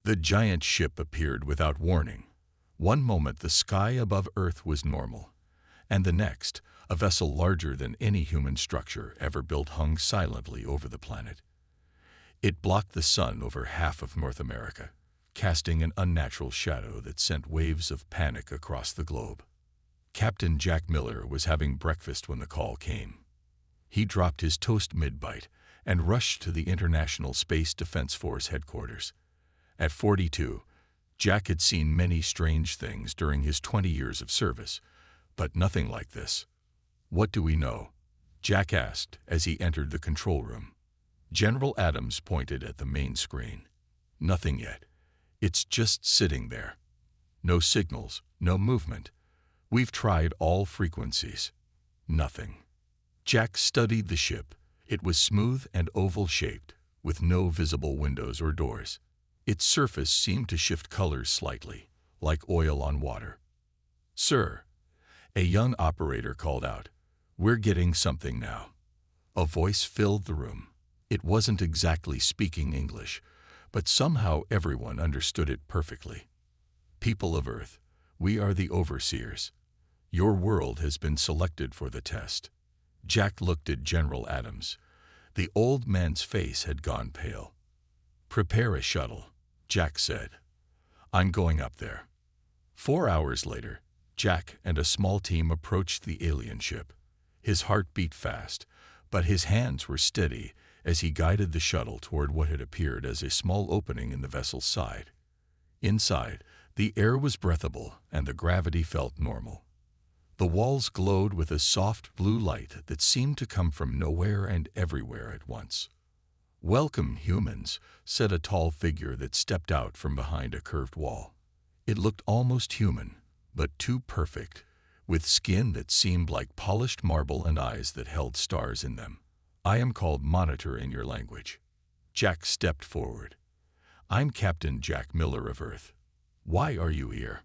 The giant ship appeared without warning. One moment the sky above Earth was normal, and the next, a vessel larger than any human structure ever built hung silently over the planet. It blocked the sun over half of North America, casting an unnatural shadow that sent waves of panic across the globe. Captain Jack Miller was having breakfast when the call came. He dropped his toast mid-bite and rushed to the International Space Defense Force headquarters. At 42, Jack had seen many strange things during his 20 years of service, but nothing like this. "What do we know?" Jack asked as he entered the control room. General Adams pointed at the main screen. "Nothing yet. It's just sitting there. No signals, no movement. We've tried all frequencies. Nothing." Jack studied the ship. It was smooth and oval-shaped, with no visible windows or doors. Its surface seemed to shift colors slightly, like oil on water. "Sir," a young operator called out, "we're getting something now." A voice filled the room. It wasn't exactly speaking English, but somehow everyone understood it perfectly. "People of Earth, we are the overseers. Your world has been selected for the test." Jack looked at General Adams. The old man's face had gone pale. "Prepare a shuttle," Jack said. "I'm going up there." 4 hours later, Jack and a small team approached the alien ship. His heart beat fast, but his hands were steady as he guided the shuttle toward what had appeared as a small opening in the vessel's side. Inside, the air was breathable and the gravity felt normal. The walls glowed with a soft blue light that seemed to come from nowhere and everywhere at once. "Welcome, humans," said a tall figure that stepped out from behind a curved wall. It looked almost human, but too perfect, with skin that seemed like polished marble and eyes that held stars in them. "I am called Monitor in your language." Jack stepped forward. "I'm Captain Jack Miller of Earth. Why are you here?"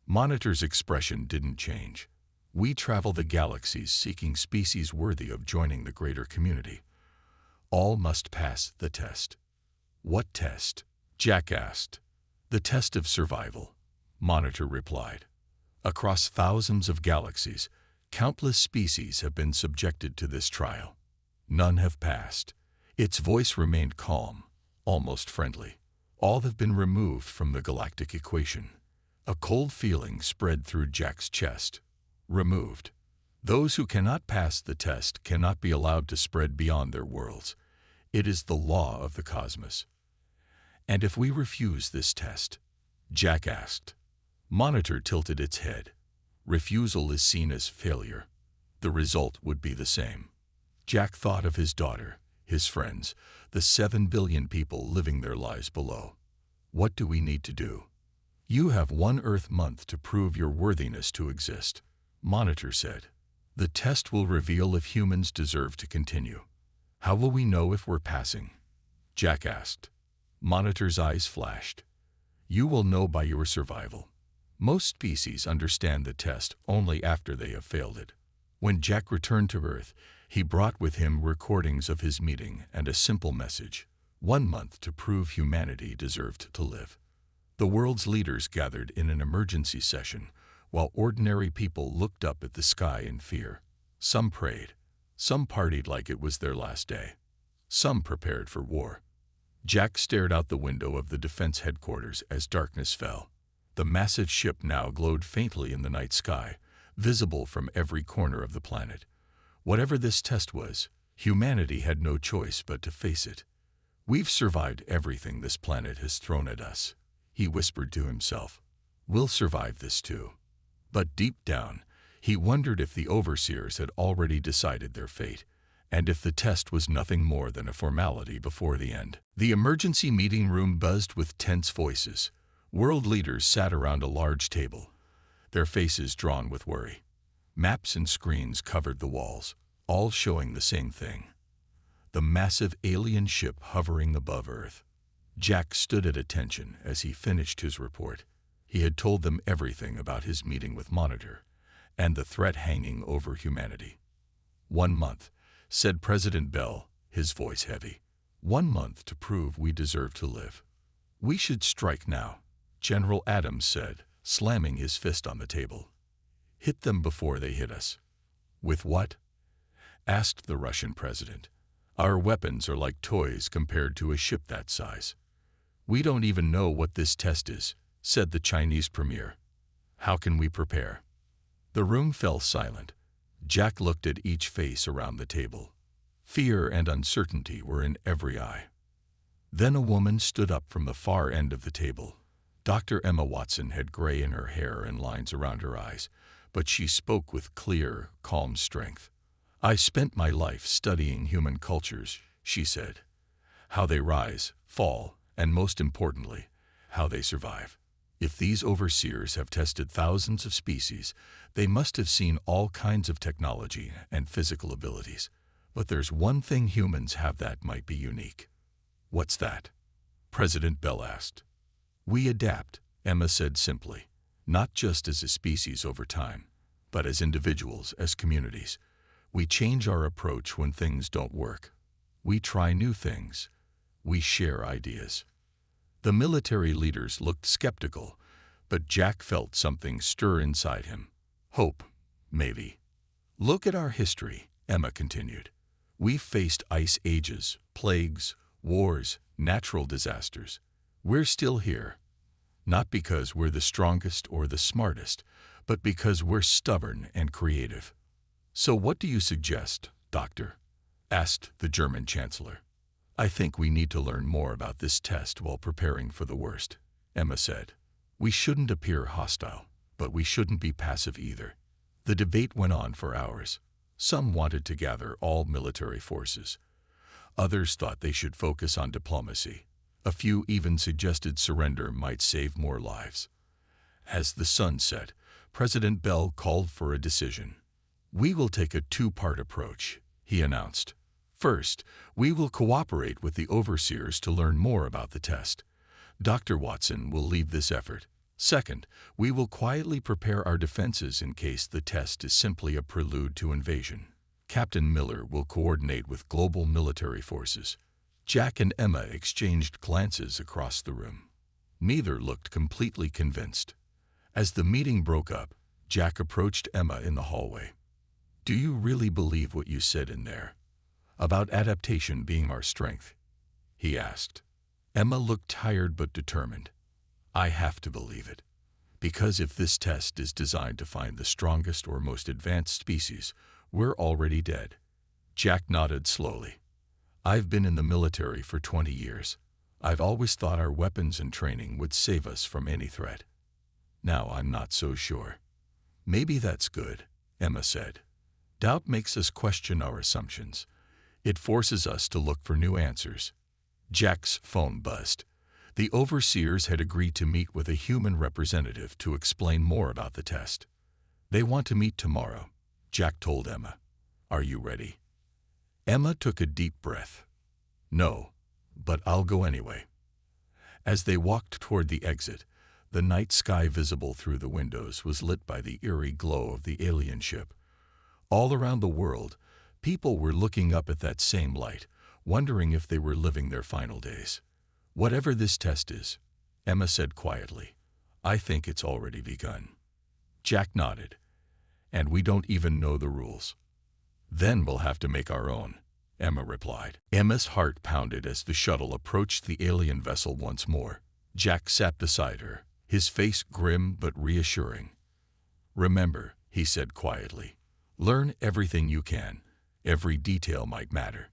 Monitor's expression didn't change. "We travel the galaxies seeking species worthy of joining the greater community. All must pass the test." "What test?" Jack asked. "The test of survival," Monitor replied. "Across thousands of galaxies, countless species have been subjected to this trial. None have passed." Its voice remained calm, almost friendly. "All have been removed from the galactic equation." A cold feeling spread through Jack's chest. Removed. Those who cannot pass the test cannot be allowed to spread beyond their worlds. It is the law of the cosmos. "And if we refuse this test?" Jack asked. Monitor tilted its head. "Refusal is seen as failure. The result would be the same." Jack thought of his daughter, his friends, the 7 billion people living their lives below. "What do we need to do?" "You have 1 Earth month to prove your worthiness to exist," Monitor said. "The test will reveal if humans deserve to continue." "How will we know if we're passing?" Jack asked. Monitor's eyes flashed. "You will know by your survival. Most species understand the test only after they have failed it." When Jack returned to Earth, he brought with him recordings of his meeting and a simple message: 1 month to prove humanity deserved to live. The world's leaders gathered in an emergency session, while ordinary people looked up at the sky in fear. Some prayed. Some partied like it was their last day. Some prepared for war. Jack stared out the window of the defense headquarters as darkness fell. The massive ship now glowed faintly in the night sky, visible from every corner of the planet. Whatever this test was, humanity had no choice but to face it. "We've survived everything this planet has thrown at us," he whispered to himself. "We'll survive this too." But deep down, he wondered if the overseers had already decided their fate, and if the test was nothing more than a formality before the end. The emergency meeting room buzzed with tense voices. World leaders sat around a large table, their faces drawn with worry. Maps and screens covered the walls, all showing the same thing: the massive alien ship hovering above Earth. Jack stood at attention as he finished his report. He had told them everything about his meeting with Monitor and the threat hanging over humanity. 1 month, said President Bell, his voice heavy. 1 month to prove we deserve to live. "We should strike now," General Adams said, slamming his fist on the table. "Hit them before they hit us." "With what?" asked the Russian president. "Our weapons are like toys compared to a ship that size." "We don't even know what this test is," said the Chinese premier. "How can we prepare?" The room fell silent. Jack looked at each face around the table. Fear and uncertainty were in every eye. Then a woman stood up from the far end of the table. Dr. Emma Watson had gray in her hair and lines around her eyes, but she spoke with clear, calm strength. "I spent my life studying human cultures," she said. "How they rise, fall, and most importantly, how they survive. If these overseers have tested thousands of species, they must have seen all kinds of technology and physical abilities. But there's one thing humans have that might be unique." "What's that?" President Bell asked. "We adapt," Emma said simply, "not just as a species over time, but as individuals, as communities. We change our approach when things don't work. We try new things. We share ideas." The military leaders looked skeptical, but Jack felt something stir inside him. Hope, maybe. "Look at our history," Emma continued. "We've faced ice ages, plagues, wars, natural disasters. We're still here. Not because we're the strongest or the smartest, but because we're stubborn and creative." "So what do you suggest, Doctor?" asked the German Chancellor. "I think we need to learn more about this test while preparing for the worst," Emma said. "We shouldn't appear hostile, but we shouldn't be passive either." The debate went on for hours. Some wanted to gather all military forces. Others thought they should focus on diplomacy. A few even suggested surrender might save more lives. As the sun set, President Bell called for a decision. "We will take a two-part approach," he announced. "First, we will cooperate with the overseers to learn more about the test. Dr. Watson will lead this effort. Second, we will quietly prepare our defenses in case the test is simply a prelude to invasion. Captain Miller will coordinate with global military forces." Jack and Emma exchanged glances across the room. Neither looked completely convinced. As the meeting broke up, Jack approached Emma in the hallway. "Do you really believe what you said in there about adaptation being our strength?" he asked. Emma looked tired but determined. "I have to believe it. Because if this test is designed to find the strongest or most advanced species, we're already dead." Jack nodded slowly. "I've been in the military for 20 years. I've always thought our weapons and training would save us from any threat. Now I'm not so sure." "Maybe that's good," Emma said. "Doubt makes us question our assumptions. It forces us to look for new answers." Jack's phone buzzed. The overseers had agreed to meet with a human representative to explain more about the test. "They want to meet tomorrow," Jack told Emma. "Are you ready?" Emma took a deep breath. "No, but I'll go anyway." As they walked toward the exit, the night sky visible through the windows was lit by the eerie glow of the alien ship. All around the world, people were looking up at that same light, wondering if they were living their final days. "Whatever this test is," Emma said quietly, "I think it's already begun." Jack nodded. "And we don't even know the rules." "Then we'll have to make our own," Emma replied. Emma's heart pounded as the shuttle approached the alien vessel once more. Jack sat beside her, his face grim but reassuring. "Remember," he said quietly, "learn everything you can. Every detail might matter."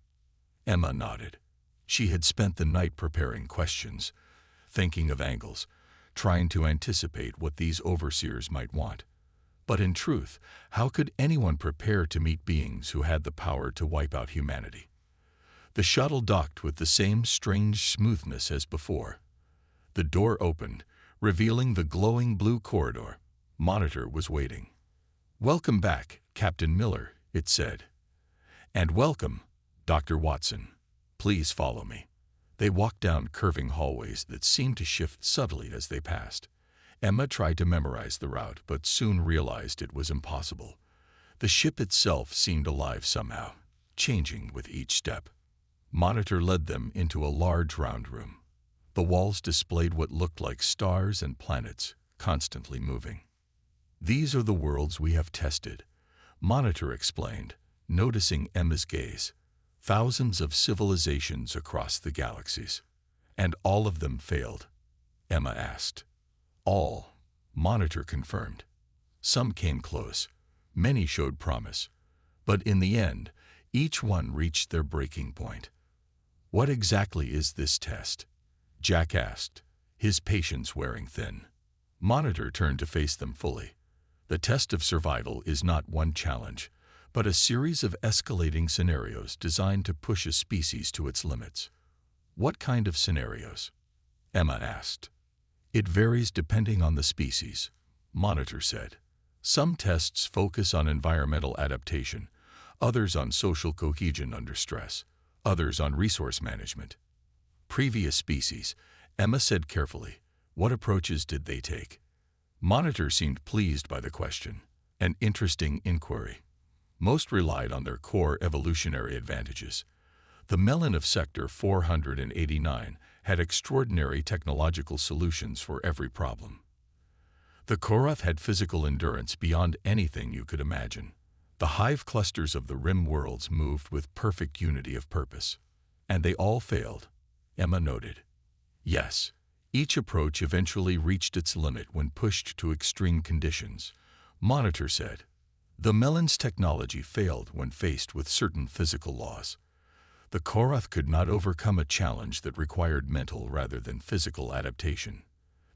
Emma nodded. She had spent the night preparing questions, thinking of angles, trying to anticipate what these overseers might want. But in truth, how could anyone prepare to meet beings who had the power to wipe out humanity? The shuttle docked with the same strange smoothness as before. The door opened, revealing the glowing blue corridor. Monitor was waiting. "Welcome back, Captain Miller," it said. "And welcome, Dr. Watson. Please follow me." They walked down curving hallways that seemed to shift subtly as they passed. Emma tried to memorize the route, but soon realized it was impossible. The ship itself seemed alive somehow, changing with each step. Monitor led them into a large round room. The walls displayed what looked like stars and planets, constantly moving. "These are the worlds we have tested," Monitor explained, noticing Emma's gaze. "Thousands of civilizations across the galaxies. And all of them failed?" Emma asked. "All," Monitor confirmed. "Some came close. Many showed promise. But in the end, each one reached their breaking point." "What exactly is this test?" Jack asked, his patience wearing thin. Monitor turned to face them fully. "The test of survival is not one challenge, but a series of escalating scenarios designed to push a species to its limits." "What kind of scenarios?" Emma asked. "It varies depending on the species," Monitor said. "Some tests focus on environmental adaptation, others on social cohesion under stress, others on resource management." "Previous species," Emma said carefully. "What approaches did they take?" Monitor seemed pleased by the question. An interesting inquiry. "Most relied on their core evolutionary advantages. The Melon of Sector 489 had extraordinary technological solutions for every problem. The Korath had physical endurance beyond anything you could imagine. The hive clusters of the rim worlds moved with perfect unity of purpose. And they all failed," Emma noted. "Yes, each approach eventually reached its limit when pushed to extreme conditions," Monitor said. "The Melon's technology failed when faced with certain physical laws. The Korath could not overcome a challenge that required mental rather than physical adaptation.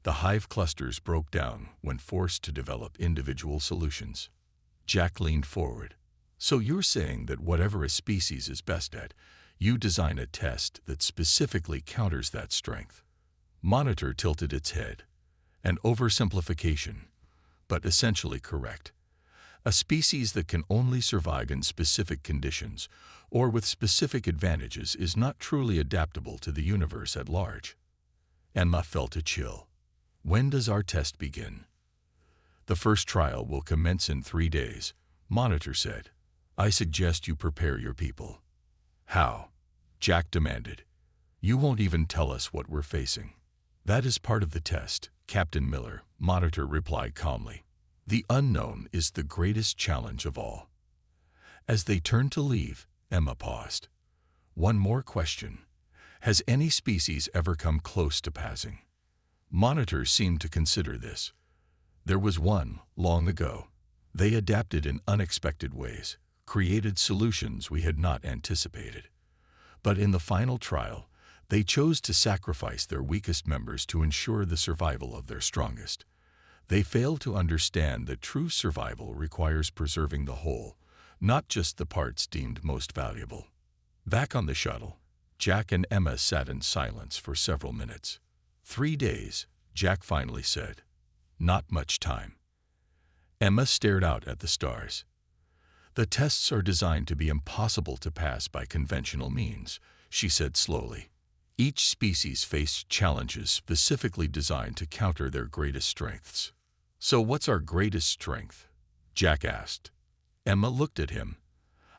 The hive clusters broke down when forced to develop individual solutions." Jack leaned forward. "So you're saying that whatever a species is best at, you design a test that specifically counters that strength?" Monitor tilted its head. "An oversimplification, but essentially correct. A species that can only survive in specific conditions or with specific advantages is not truly adaptable to the universe at large." Emma felt a chill. "When does our test begin?" "The first trial will commence in 3 days," Monitor said. "I suggest you prepare your people." "How?" Jack demanded. "You won't even tell us what we're facing." "That is part of the test, Captain Miller," Monitor replied calmly. "The unknown is the greatest challenge of all." As they turned to leave, Emma paused. "One more question. Has any species ever come close to passing?" Monitor seemed to consider this. "There was one, long ago. They adapted in unexpected ways, created solutions we had not anticipated. But in the final trial, they chose to sacrifice their weakest members to ensure the survival of their strongest. They failed to understand that true survival requires preserving the whole, not just the parts deemed most valuable." Back on the shuttle, Jack and Emma sat in silence for several minutes. 3 days, Jack finally said. "Not much time." Emma stared out at the stars. "The tests are designed to be impossible to pass by conventional means," she said slowly. "Each species faced challenges specifically designed to counter their greatest strengths." "So what's our greatest strength?" Jack asked. Emma looked at him.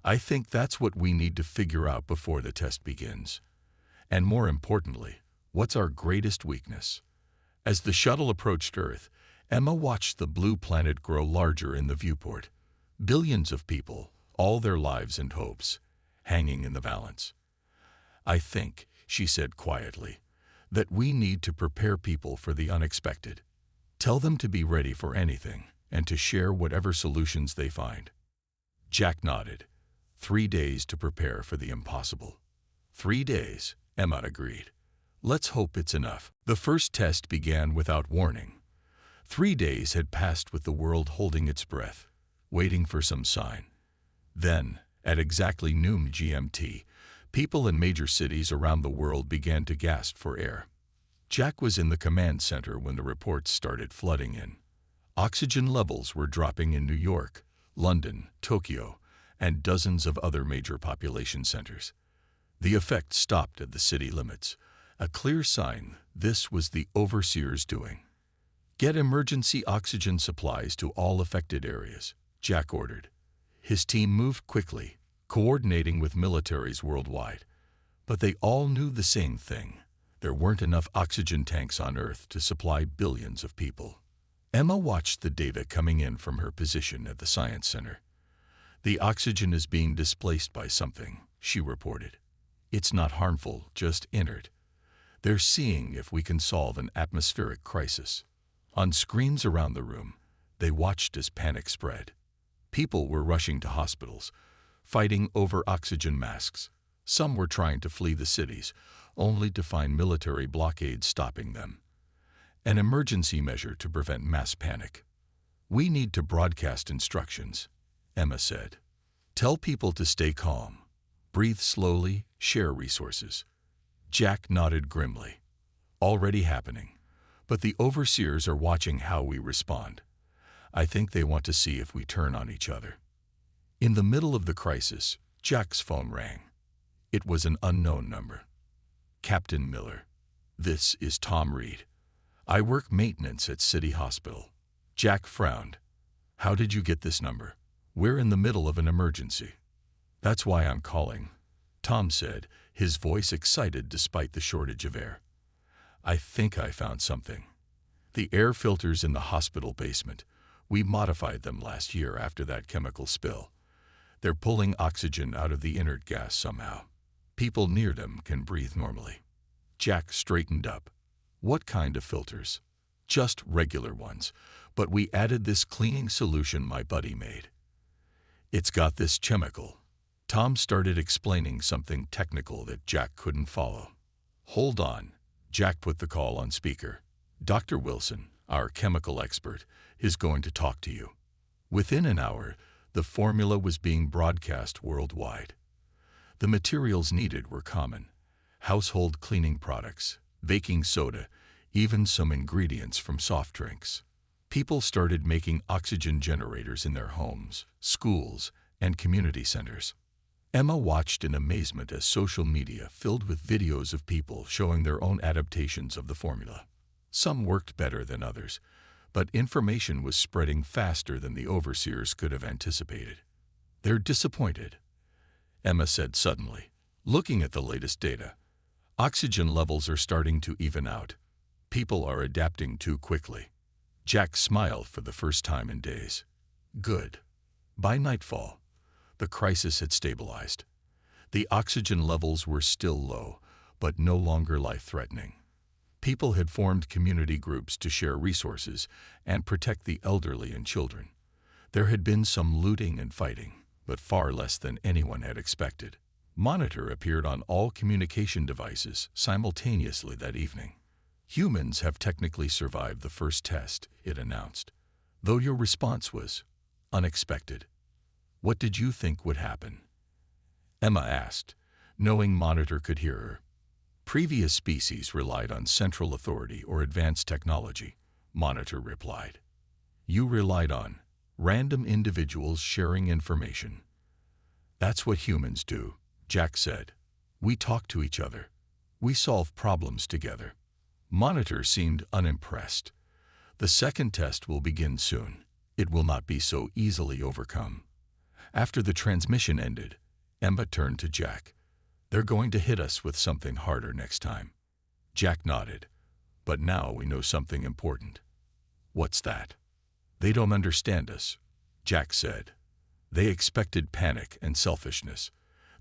"I think that's what we need to figure out before the test begins. And more importantly, what's our greatest weakness?" As the shuttle approached Earth, Emma watched the blue planet grow larger in the viewport. Billions of people, all their lives and hopes, hanging in the balance. "I think," she said quietly, "that we need to prepare people for the unexpected. Tell them to be ready for anything and to share whatever solutions they find." Jack nodded. 3 days to prepare for the impossible. 3 days, Emma agreed. "Let's hope it's enough." The first test began without warning. 3 days had passed with the world holding its breath, waiting for some sign. Then, at exactly noon GMT, people in major cities around the world began to gasp for air. Jack was in the command center when the reports started flooding in. Oxygen levels were dropping in New York, London, Tokyo, and dozens of other major population centers. The effect stopped at the city limits, a clear sign this was the overseer's doing. "Get emergency oxygen supplies to all affected areas," Jack ordered. His team moved quickly, coordinating with militaries worldwide. But they all knew the same thing. There weren't enough oxygen tanks on Earth to supply billions of people. Emma watched the data coming in from her position at the Science Center. The oxygen is being displaced by something, she reported. It's not harmful, just inert. They're seeing if we can solve an atmospheric crisis. On screens around the room, they watched as panic spread. People were rushing to hospitals, fighting over oxygen masks. Some were trying to flee the cities, only to find military blockades stopping them. An emergency measure to prevent mass panic. We need to broadcast instructions, Emma said. Tell people to stay calm, breathe slowly, share resources. Jack nodded grimly. Already happening, but the overseers are watching how we respond. I think they want to see if we turn on each other. In the middle of the crisis, Jack's phone rang. It was an unknown number. Captain Miller. This is Tom Reed. I work maintenance at City Hospital. Jack frowned. How did you get this number? We're in the middle of an emergency. That's why I'm calling, Tom said, his voice excited despite the shortage of air. I think I found something. The air filters in the hospital basement. We modified them last year after that chemical spill. They're pulling oxygen out of the inert gas somehow. People near them can breathe normally. Jack straightened up. What kind of filters? Just regular ones, but we added this cleaning solution my buddy made. It's got this chemical. Tom started explaining something technical that Jack couldn't follow. Hold on. Jack put the call on speaker. Dr. Wilson, our chemical expert, is going to talk to you. Within an hour, the formula was being broadcast worldwide. The materials needed were common. Household cleaning products, baking soda, even some ingredients from soft drinks. People started making oxygen generators in their homes, schools, and community centers. Emma watched in amazement as social media filled with videos of people showing their own adaptations of the formula. Some worked better than others, but information was spreading faster than the overseers could have anticipated. They're disappointed, Emma said suddenly, looking at the latest data. Oxygen levels are starting to even out. People are adapting too quickly. Jack smiled for the first time in days. Good. By nightfall, the crisis had stabilized. The oxygen levels were still low, but no longer life-threatening. People had formed community groups to share resources and protect the elderly and children. There had been some looting and fighting, but far less than anyone had expected. Monitor appeared on all communication devices simultaneously that evening. Humans have technically survived the first test, it announced, though your response was unexpected. What did you think would happen? Emma asked, knowing Monitor could hear her. Previous species relied on central authority or advanced technology, Monitor replied. You relied on random individuals sharing information. That's what humans do, Jack said. We talk to each other. We solve problems together. Monitor seemed unimpressed. The second test will begin soon. It will not be so easily overcome. After the transmission ended, Emma turned to Jack. They're going to hit us with something harder next time. Jack nodded. But now we know something important. What's that? They don't understand us, Jack said. They expected panic and selfishness.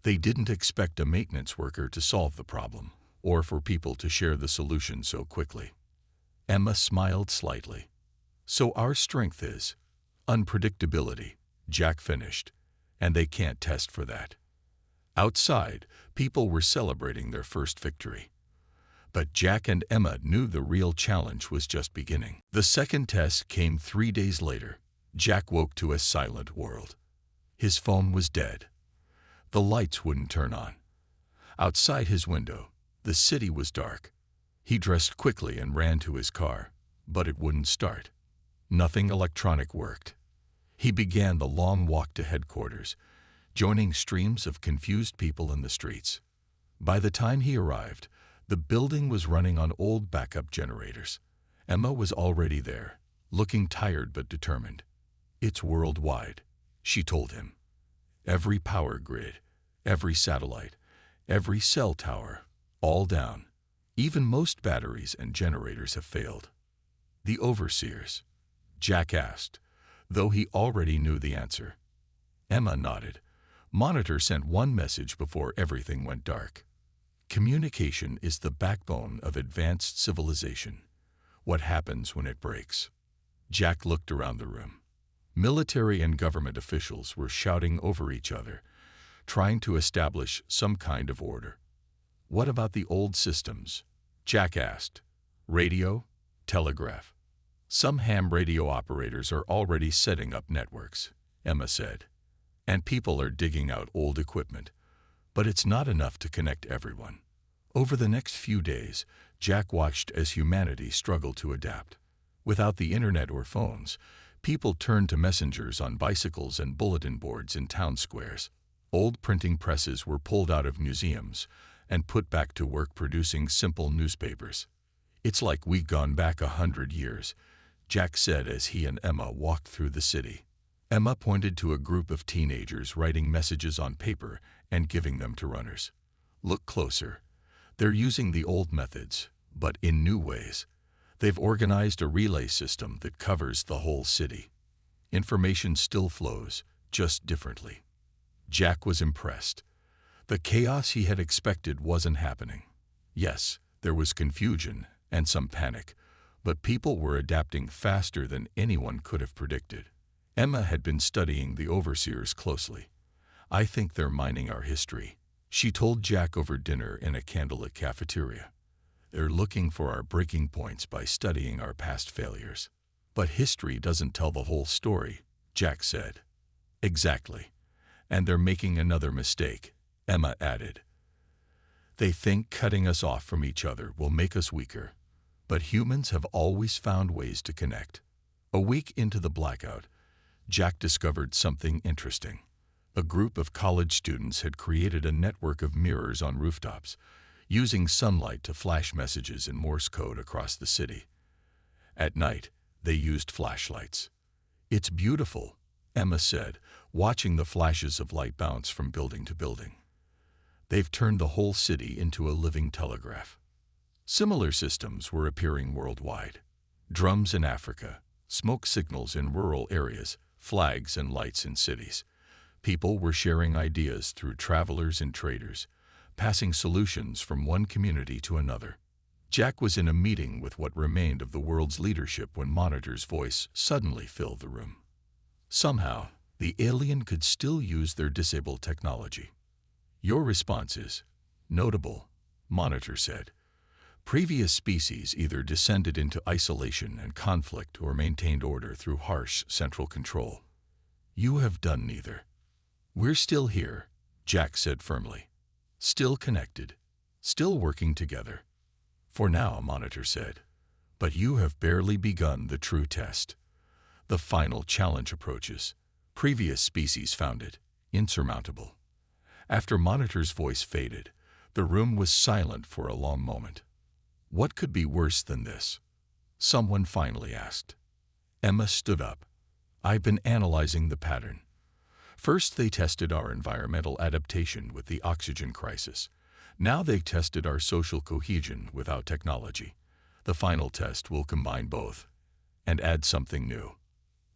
They didn't expect a maintenance worker to solve the problem, or for people to share the solution so quickly. Emma smiled slightly. So our strength is unpredictability, Jack finished, and they can't test for that. Outside, people were celebrating their first victory. But Jack and Emma knew the real challenge was just beginning. The second test came 3 days later. Jack woke to a silent world. His phone was dead. The lights wouldn't turn on. Outside his window, the city was dark. He dressed quickly and ran to his car, but it wouldn't start. Nothing electronic worked. He began the long walk to headquarters, joining streams of confused people in the streets. By the time he arrived, the building was running on old backup generators. Emma was already there, looking tired but determined. It's worldwide, she told him. Every power grid, every satellite, every cell tower, all down. Even most batteries and generators have failed. The overseers? Jack asked, though he already knew the answer. Emma nodded. Monitor sent one message before everything went dark. Communication is the backbone of advanced civilization. What happens when it breaks? Jack looked around the room. Military and government officials were shouting over each other, trying to establish some kind of order. What about the old systems? Jack asked. Radio? Telegraph? Some ham radio operators are already setting up networks, Emma said. And people are digging out old equipment. But it's not enough to connect everyone. Over the next few days, Jack watched as humanity struggled to adapt. Without the internet or phones, people turned to messengers on bicycles and bulletin boards in town squares. Old printing presses were pulled out of museums and put back to work producing simple newspapers. It's like we've gone back 100 years, Jack said as he and Emma walked through the city. Emma pointed to a group of teenagers writing messages on paper and giving them to runners. Look closer. They're using the old methods, but in new ways. They've organized a relay system that covers the whole city. Information still flows, just differently. Jack was impressed. The chaos he had expected wasn't happening. Yes, there was confusion and some panic, but people were adapting faster than anyone could have predicted. Emma had been studying the overseers closely. I think they're mining our history, she told Jack over dinner in a candlelit cafeteria. They're looking for our breaking points by studying our past failures. But history doesn't tell the whole story, Jack said. Exactly. And they're making another mistake, Emma added. They think cutting us off from each other will make us weaker. But humans have always found ways to connect. A week into the blackout, Jack discovered something interesting. A group of college students had created a network of mirrors on rooftops, using sunlight to flash messages in Morse code across the city. At night, they used flashlights. It's beautiful, Emma said, watching the flashes of light bounce from building to building. They've turned the whole city into a living telegraph. Similar systems were appearing worldwide. Drums in Africa, smoke signals in rural areas, flags and lights in cities. People were sharing ideas through travelers and traders, passing solutions from one community to another. Jack was in a meeting with what remained of the world's leadership when Monitor's voice suddenly filled the room. Somehow, the alien could still use their disabled technology. Your response is notable, Monitor said. Previous species either descended into isolation and conflict or maintained order through harsh central control. You have done neither. We're still here, Jack said firmly. Still connected. Still working together. For now, Monitor said. But you have barely begun the true test. The final challenge approaches. Previous species found it insurmountable. After Monitor's voice faded, the room was silent for a long moment. What could be worse than this? Someone finally asked. Emma stood up. I've been analyzing the pattern. First, they tested our environmental adaptation with the oxygen crisis. Now they tested our social cohesion without technology. The final test will combine both and add something new.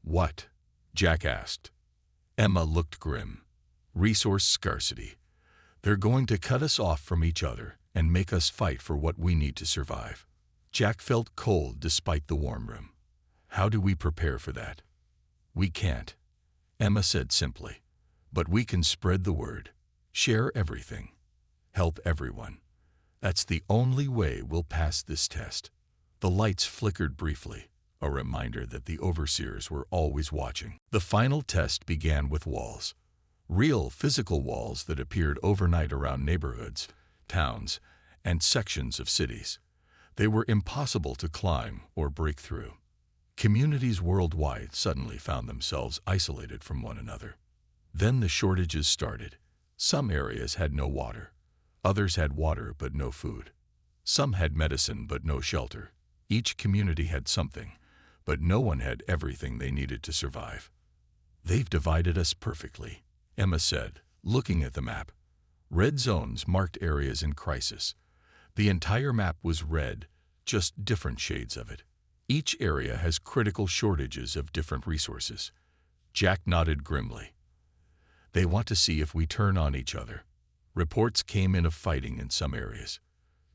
What? Jack asked. Emma looked grim. Resource scarcity. They're going to cut us off from each other and make us fight for what we need to survive. Jack felt cold despite the warm room. How do we prepare for that? We can't, Emma said simply. But we can spread the word, share everything, help everyone. That's the only way we'll pass this test. The lights flickered briefly, a reminder that the overseers were always watching. The final test began with walls. Real physical walls that appeared overnight around neighborhoods, towns, and sections of cities. They were impossible to climb or break through. Communities worldwide suddenly found themselves isolated from one another. Then the shortages started. Some areas had no water. Others had water but no food. Some had medicine but no shelter. Each community had something, but no one had everything they needed to survive. They've divided us perfectly, Emma said, looking at the map. Red zones marked areas in crisis. The entire map was red, just different shades of it. Each area has critical shortages of different resources. Jack nodded grimly. They want to see if we turn on each other. Reports came in of fighting in some areas.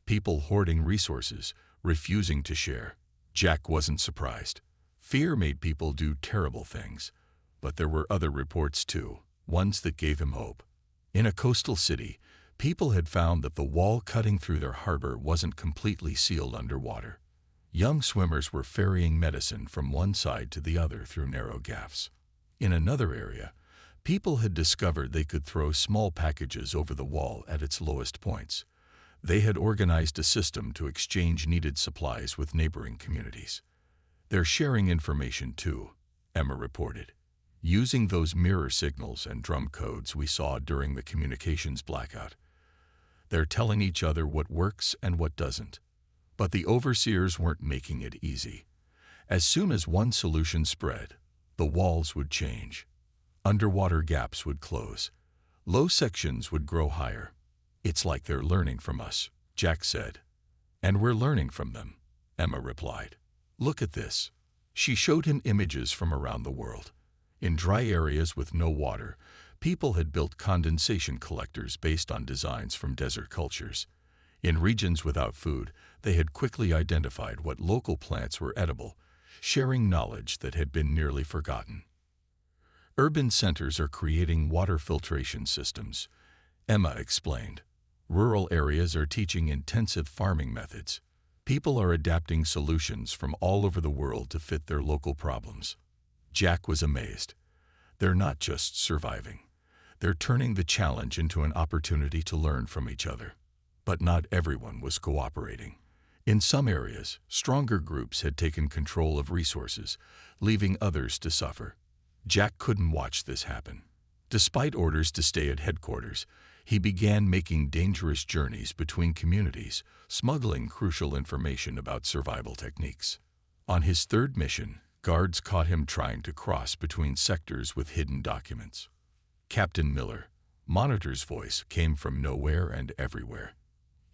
People hoarding resources, refusing to share. Jack wasn't surprised. Fear made people do terrible things. But there were other reports too, ones that gave him hope. In a coastal city, people had found that the wall cutting through their harbor wasn't completely sealed underwater. Young swimmers were ferrying medicine from one side to the other through narrow gaps. In another area, people had discovered they could throw small packages over the wall at its lowest points. They had organized a system to exchange needed supplies with neighboring communities. They're sharing information too, Emma reported, using those mirror signals and drum codes we saw during the communications blackout. They're telling each other what works and what doesn't. But the overseers weren't making it easy. As soon as one solution spread, the walls would change. Underwater gaps would close. Low sections would grow higher. It's like they're learning from us, Jack said. And we're learning from them, Emma replied. Look at this. She showed him images from around the world. In dry areas with no water, people had built condensation collectors based on designs from desert cultures. In regions without food, they had quickly identified what local plants were edible, sharing knowledge that had been nearly forgotten. Urban centers are creating water filtration systems, Emma explained. Rural areas are teaching intensive farming methods. People are adapting solutions from all over the world to fit their local problems. Jack was amazed. They're not just surviving. They're turning the challenge into an opportunity to learn from each other. But not everyone was cooperating. In some areas, stronger groups had taken control of resources, leaving others to suffer. Jack couldn't watch this happen. Despite orders to stay at headquarters, he began making dangerous journeys between communities, smuggling crucial information about survival techniques. On his third mission, guards caught him trying to cross between sectors with hidden documents. Captain Miller, Monitor's voice, came from nowhere and everywhere.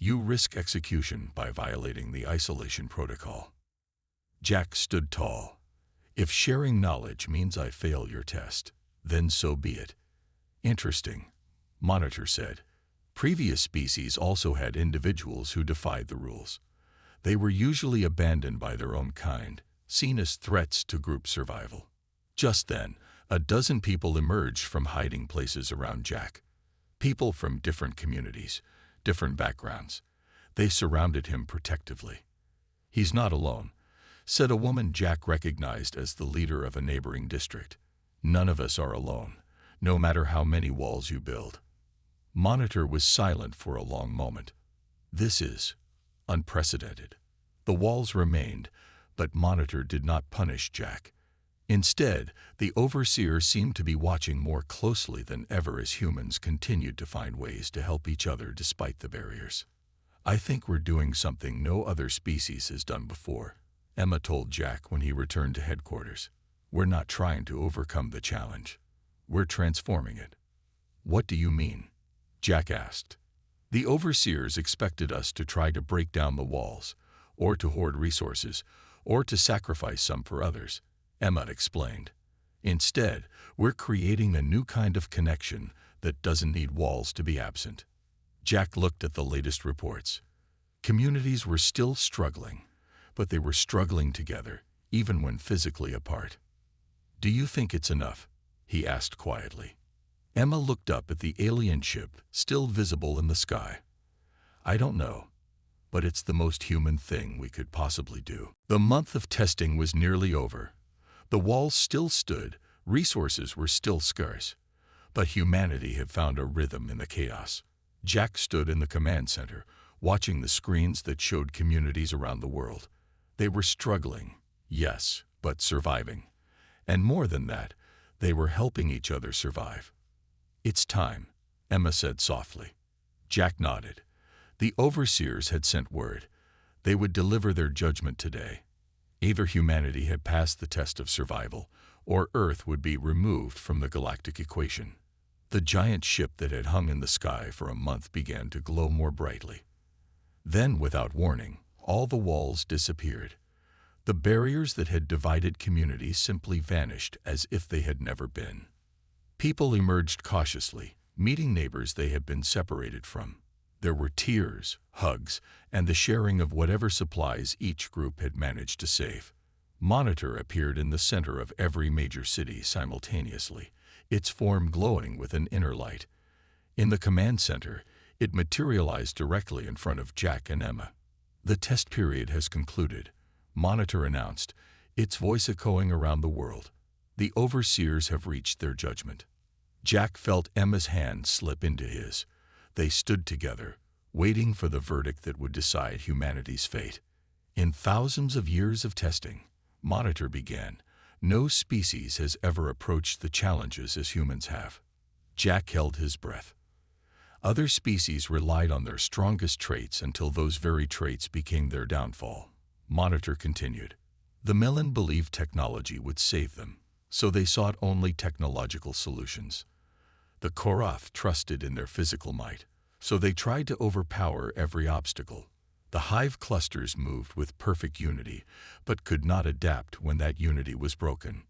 You risk execution by violating the isolation protocol. Jack stood tall. If sharing knowledge means I fail your test, then so be it. Interesting, Monitor said. Previous species also had individuals who defied the rules. They were usually abandoned by their own kind, seen as threats to group survival. Just then, a dozen people emerged from hiding places around Jack. People from different communities, different backgrounds. They surrounded him protectively. He's not alone, said a woman Jack recognized as the leader of a neighboring district. None of us are alone, no matter how many walls you build. Monitor was silent for a long moment. This is unprecedented. The walls remained, but Monitor did not punish Jack. Instead, the Overseer seemed to be watching more closely than ever as humans continued to find ways to help each other despite the barriers. I think we're doing something no other species has done before, Emma told Jack when he returned to headquarters. We're not trying to overcome the challenge. We're transforming it. What do you mean? Jack asked. The Overseers expected us to try to break down the walls, or to hoard resources, or to sacrifice some for others, Emma explained. Instead, we're creating a new kind of connection that doesn't need walls to be absent. Jack looked at the latest reports. Communities were still struggling, but they were struggling together, even when physically apart. Do you think it's enough? He asked quietly. Emma looked up at the alien ship still visible in the sky. I don't know, but it's the most human thing we could possibly do. The month of testing was nearly over. The walls still stood, resources were still scarce, but humanity had found a rhythm in the chaos. Jack stood in the command center, watching the screens that showed communities around the world. They were struggling, yes, but surviving. And more than that, they were helping each other survive. It's time, Emma said softly. Jack nodded. The Overseers had sent word. They would deliver their judgment today. Either humanity had passed the test of survival, or Earth would be removed from the galactic equation. The giant ship that had hung in the sky for a month began to glow more brightly. Then, without warning, all the walls disappeared. The barriers that had divided communities simply vanished as if they had never been. People emerged cautiously, meeting neighbors they had been separated from. There were tears, hugs, and the sharing of whatever supplies each group had managed to save. Monitor appeared in the center of every major city simultaneously, its form glowing with an inner light. In the command center, it materialized directly in front of Jack and Emma. "The test period has concluded," Monitor announced, its voice echoing around the world. "The overseers have reached their judgment." Jack felt Emma's hand slip into his. They stood together, waiting for the verdict that would decide humanity's fate. "In thousands of years of testing," Monitor began, "no species has ever approached the challenges as humans have." Jack held his breath. Other species relied on their strongest traits until those very traits became their downfall. Monitor continued. "The Melon believed technology would save them, so they sought only technological solutions. The Koroth trusted in their physical might, so they tried to overpower every obstacle. The hive clusters moved with perfect unity, but could not adapt when that unity was broken."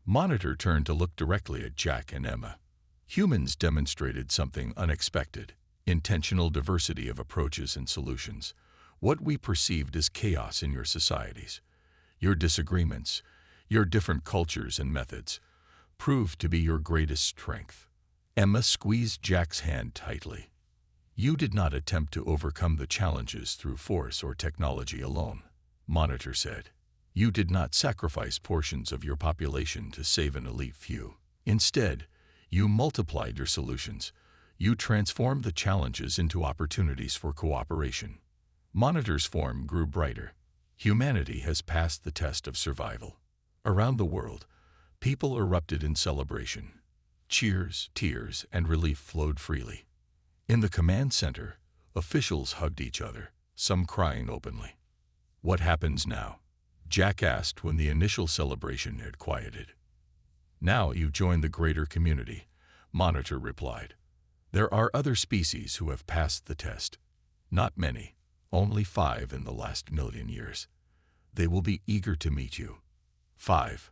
Monitor turned to look directly at Jack and Emma. "Humans demonstrated something unexpected, intentional diversity of approaches and solutions. What we perceived as chaos in your societies, your disagreements, your different cultures and methods, proved to be your greatest strength." Emma squeezed Jack's hand tightly. "You did not attempt to overcome the challenges through force or technology alone," Monitor said. "You did not sacrifice portions of your population to save an elite few. Instead, you multiplied your solutions. You transformed the challenges into opportunities for cooperation." Monitor's form grew brighter. "Humanity has passed the test of survival." Around the world, people erupted in celebration. Cheers, tears, and relief flowed freely. In the command center, officials hugged each other, some crying openly. "What happens now?" Jack asked when the initial celebration had quieted. "Now you join the greater community," Monitor replied. "There are other species who have passed the test. Not many, only 5 in the last million years. They will be eager to meet you." "5?"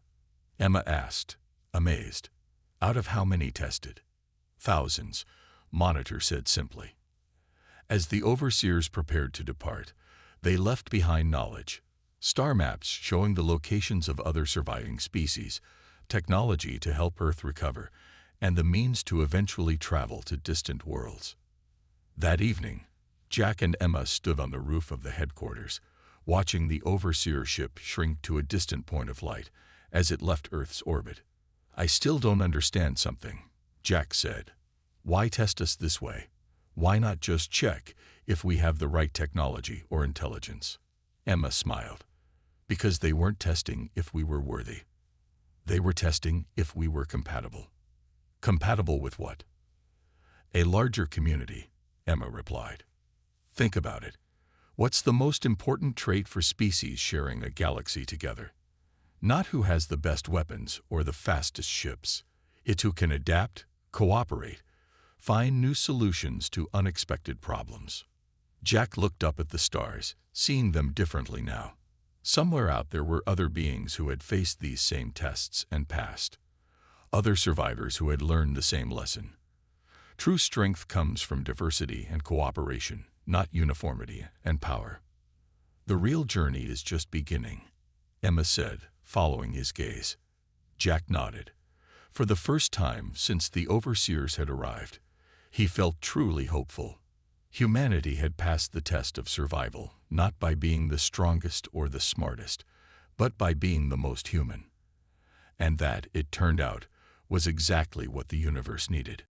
Emma asked, amazed. "Out of how many tested?" "Thousands," Monitor said simply. As the overseers prepared to depart, they left behind knowledge, star maps showing the locations of other surviving species, technology to help Earth recover, and the means to eventually travel to distant worlds. That evening, Jack and Emma stood on the roof of the headquarters, watching the overseer ship shrink to a distant point of light as it left Earth's orbit. "I still don't understand something," Jack said. "Why test us this way? Why not just check if we have the right technology or intelligence?" Emma smiled. "Because they weren't testing if we were worthy. They were testing if we were compatible." "Compatible with what?" "A larger community," Emma replied. "Think about it. What's the most important trait for species sharing a galaxy together? Not who has the best weapons or the fastest ships. It's who can adapt, cooperate, find new solutions to unexpected problems." Jack looked up at the stars, seeing them differently now. Somewhere out there were other beings who had faced these same tests and passed. Other survivors who had learned the same lesson. True strength comes from diversity and cooperation, not uniformity and power. "The real journey is just beginning," Emma said, following his gaze. Jack nodded. For the first time since the overseers had arrived, he felt truly hopeful. Humanity had passed the test of survival, not by being the strongest or the smartest, but by being the most human. And that, it turned out, was exactly what the universe needed.